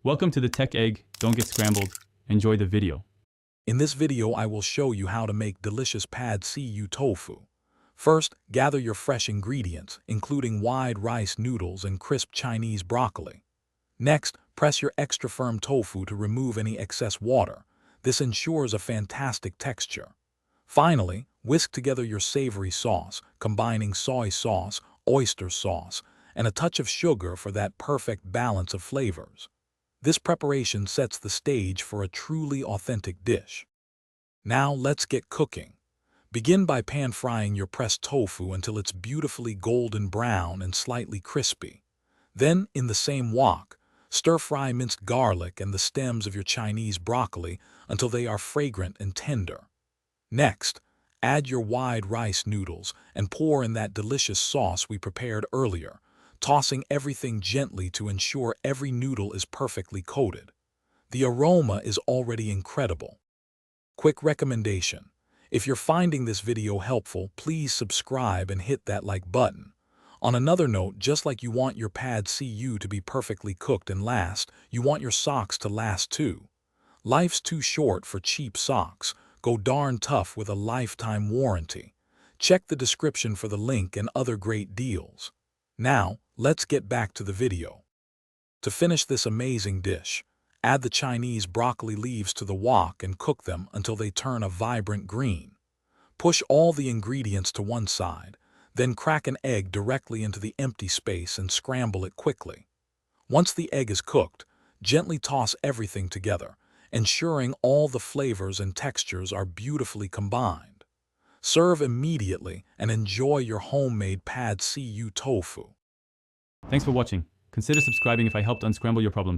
Welcome to the Tech Egg. Don't get scrambled. Enjoy the video. In this video, I will show you how to make delicious pad see-ew tofu. First, gather your fresh ingredients, including wide rice noodles and crisp Chinese broccoli. Next, press your extra firm tofu to remove any excess water. This ensures a fantastic texture. Finally, whisk together your savory sauce, combining soy sauce, oyster sauce, and a touch of sugar for that perfect balance of flavors. This preparation sets the stage for a truly authentic dish. Now let's get cooking. Begin by pan-frying your pressed tofu until it's beautifully golden brown and slightly crispy. Then, in the same wok, stir-fry minced garlic and the stems of your Chinese broccoli until they are fragrant and tender. Next, add your wide rice noodles and pour in that delicious sauce we prepared earlier, tossing everything gently to ensure every noodle is perfectly coated. The aroma is already incredible. Quick recommendation: if you're finding this video helpful, please subscribe and hit that like button. On another note, just like you want your pad see-ew to be perfectly cooked and last, you want your socks to last too. Life's too short for cheap socks. Go darn tough with a lifetime warranty. Check the description for the link and other great deals. Now, let's get back to the video. To finish this amazing dish, add the Chinese broccoli leaves to the wok and cook them until they turn a vibrant green. Push all the ingredients to one side, then crack an egg directly into the empty space and scramble it quickly. Once the egg is cooked, gently toss everything together, ensuring all the flavors and textures are beautifully combined. Serve immediately and enjoy your homemade pad see-ew tofu. Thanks for watching. Consider subscribing if I helped unscramble your problems.